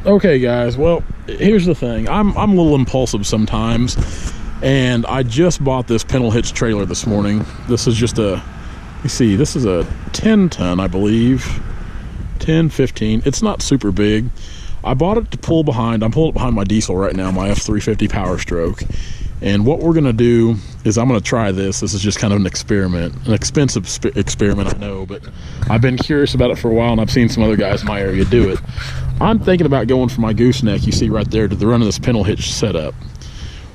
Okay guys, well, here's the thing. I'm a little impulsive sometimes, and I just bought this pintle hitch trailer this morning. This is just a, you see, this is a 10 ton, I believe. 10, 15. It's not super big. I bought it to pull behind. I'm pulling it behind my diesel right now, my F350 Power Stroke. And what we're gonna do is I'm gonna try this. This is just kind of an experiment, an expensive experiment, I know, but I've been curious about it for a while, and I've seen some other guys in my area do it. I'm thinking about going for my gooseneck, you see right there, to the run of this pintle hitch setup.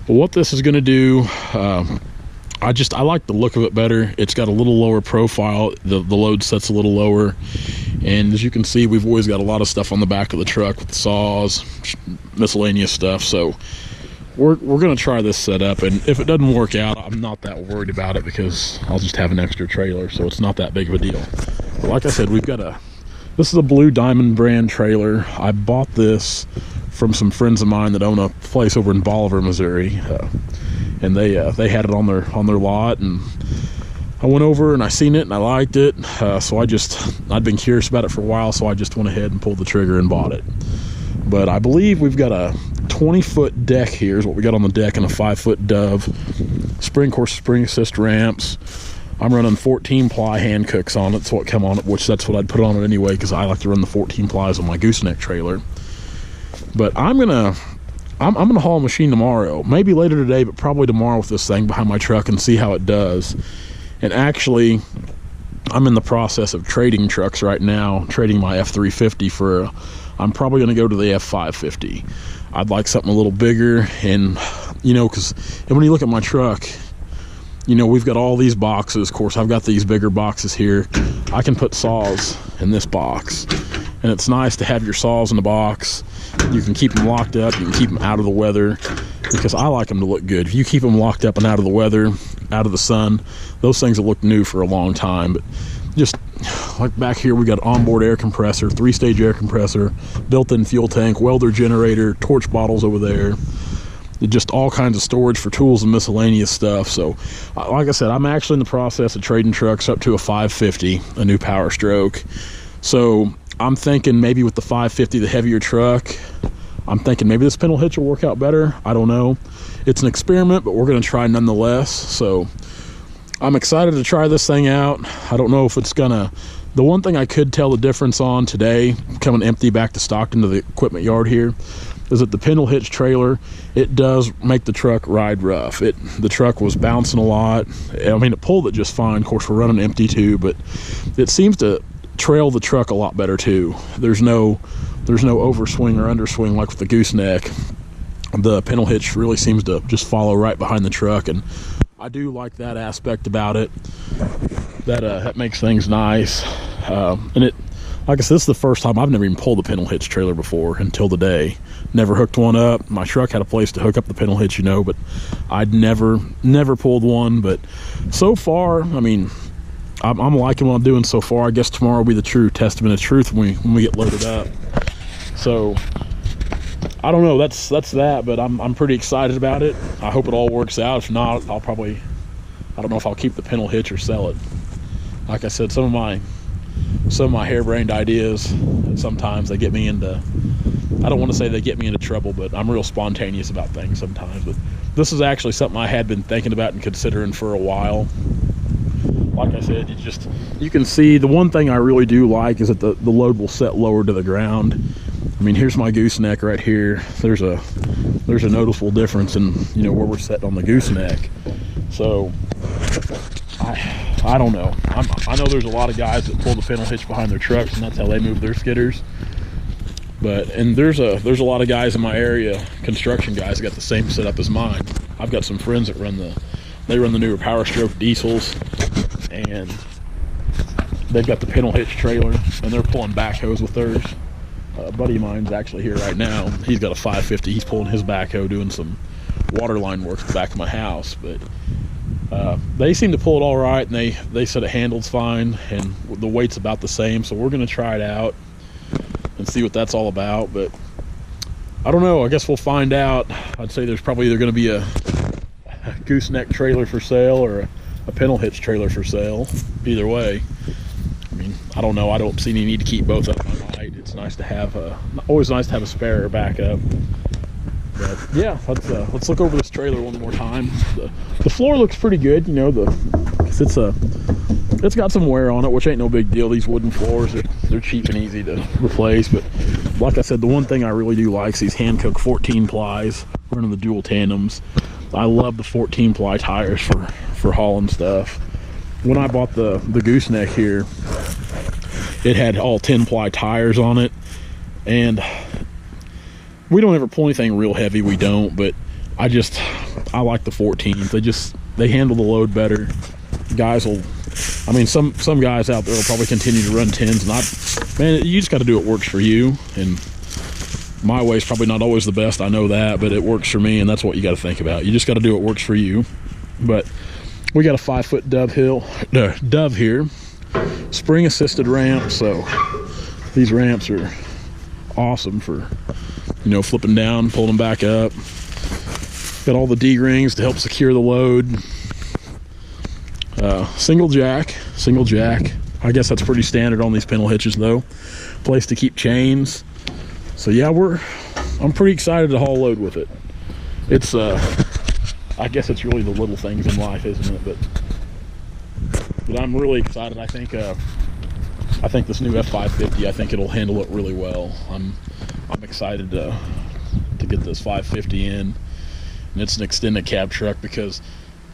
Well, what this is gonna do, I like the look of it better. It's got a little lower profile. The load set's a little lower. And as you can see, we've always got a lot of stuff on the back of the truck with saws, miscellaneous stuff. So we're going to try this setup. And if it doesn't work out, I'm not that worried about it because I'll just have an extra trailer. So it's not that big of a deal. But like I said, this is a Blue Diamond brand trailer. I bought this from some friends of mine that own a place over in Bolivar, Missouri. And they had it on their lot, and I went over and I seen it and I liked it, so I'd been curious about it for a while, so I just went ahead and pulled the trigger and bought it. But I believe we've got a 20-foot deck here is what we got on the deck, and a 5-foot dove, spring assist ramps. I'm running 14 ply hand cooks on it. That's what come on it, which that's what I'd put on it anyway, because I like to run the 14 plies on my gooseneck trailer. But I'm gonna haul a machine tomorrow, maybe later today, but probably tomorrow with this thing behind my truck and see how it does. And actually, I'm in the process of trading trucks right now, trading my F350 I'm probably going to go to the F550. I'd like something a little bigger, and when you look at my truck, we've got all these boxes. Of course, I've got these bigger boxes here. I can put saws in this box, and it's nice to have your saws in the box. You can keep them locked up, you can keep them out of the weather, because I like them to look good. If you keep them locked up and out of the weather, out of the sun, those things will look new for a long time. But just like back here, we got onboard air compressor, 3-stage air compressor, built-in fuel tank, welder generator, torch bottles over there, just all kinds of storage for tools and miscellaneous stuff. So like I said, I'm actually in the process of trading trucks up to a 550, a new Power Stroke. So I'm thinking maybe with the 550, the heavier truck, I'm thinking maybe this pintle hitch will work out better. I don't know. It's an experiment, but we're going to try nonetheless. So I'm excited to try this thing out. I don't know if it's gonna, the one thing I could tell the difference on today, coming empty back to Stockton to the equipment yard here, is that the pintle hitch trailer, it does make the truck ride rough. The truck was bouncing a lot. I mean, it pulled it just fine. Of course, we're running empty too, but it seems to trail the truck a lot better too. There's no overswing or underswing like with the gooseneck. The pintle hitch really seems to just follow right behind the truck, and I do like that aspect about it. That makes things nice. And it, like I said, this is the first time I've never even pulled a pintle hitch trailer before until today. Never hooked one up. My truck had a place to hook up the pintle hitch, but I'd never pulled one. But so far, I mean, I'm liking what I'm doing so far. I guess tomorrow will be the true testament of truth when we get loaded up. So I don't know, that's that, but I'm pretty excited about it. I hope it all works out. If not, I don't know if I'll keep the pintle hitch or sell it. Like I said, some of my harebrained ideas, sometimes they get me into, I don't want to say they get me into trouble, but I'm real spontaneous about things sometimes. But this is actually something I had been thinking about and considering for a while. Like I said, you can see the one thing I really do like is that the load will set lower to the ground. I mean, here's my gooseneck right here. There's a noticeable difference in where we're set on the gooseneck. So I don't know. I know there's a lot of guys that pull the pintle hitch behind their trucks, and that's how they move their skidders. And there's a lot of guys in my area, construction guys, that got the same setup as mine. I've got some friends that run the newer Power Stroke diesels, and they've got the pintle hitch trailer, and they're pulling backhoes with theirs. A buddy of mine's actually here right now. He's got a 550. He's pulling his backhoe, doing some water line work at the back of my house. But they seem to pull it all right, and they said it handles fine, and the weight's about the same. So we're going to try it out and see what that's all about. But I don't know. I guess we'll find out. I'd say there's probably either going to be a gooseneck trailer for sale or a pintle hitch trailer for sale. Either way, I mean, I don't know. I don't see any need to keep both of them. I might. It's nice to have a spare backup. But yeah, let's look over this trailer one more time. The floor looks pretty good, you know, it's got some wear on it, which ain't no big deal. These wooden floors, they're cheap and easy to replace. But like I said, the one thing I really do like is these hand-cooked 14 plies running the dual tandems. I love the 14 ply tires for hauling stuff. When I bought the gooseneck here, it had all 10 ply tires on it, and we don't ever pull anything real heavy, we don't, but I like the 14s. They handle the load better. Guys will, I mean, some guys out there will probably continue to run 10s, and man, you just got to do what works for you. And my way is probably not always the best, I know that, but it works for me, and that's what you got to think about. You just got to do what works for you. But we got a 5-foot dove here, spring assisted ramp, so these ramps are awesome for, you know, flipping down, pulling them back up. Got all the D-rings to help secure the load. Single jack. I guess that's pretty standard on these pintle hitches though. Place to keep chains. So yeah, I'm pretty excited to haul load with it. It's I guess it's really the little things in life, isn't it? But I'm really excited. I think this new F550, I think it'll handle it really well. I'm excited to get this 550 in, and it's an extended cab truck, because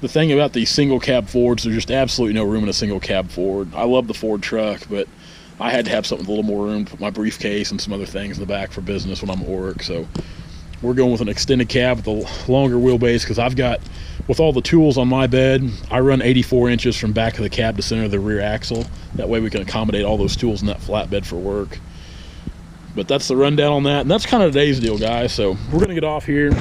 the thing about these single cab Fords, there's just absolutely no room in a single cab Ford. I love the Ford truck, but I had to have something with a little more room to put my briefcase and some other things in the back for business when I'm at work. So we're going with an extended cab with a longer wheelbase, because I've got, with all the tools on my bed, I run 84 inches from back of the cab to center of the rear axle. That way we can accommodate all those tools in that flatbed for work. But that's the rundown on that, and that's kind of today's deal, guys. So we're going to get off here.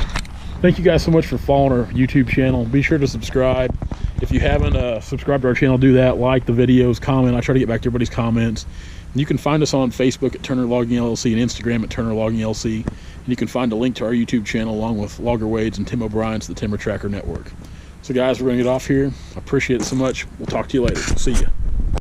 Thank you guys so much for following our YouTube channel. Be sure to subscribe. If you haven't subscribed to our channel, do that. Like the videos, comment. I try to get back to everybody's comments. And you can find us on Facebook at Turner Logging LLC and Instagram at Turner Logging LLC. And you can find a link to our YouTube channel along with Logger Wade's and Tim O'Brien's The Timber Tracker Network. So guys, we're going to get off here. I appreciate it so much. We'll talk to you later. See ya.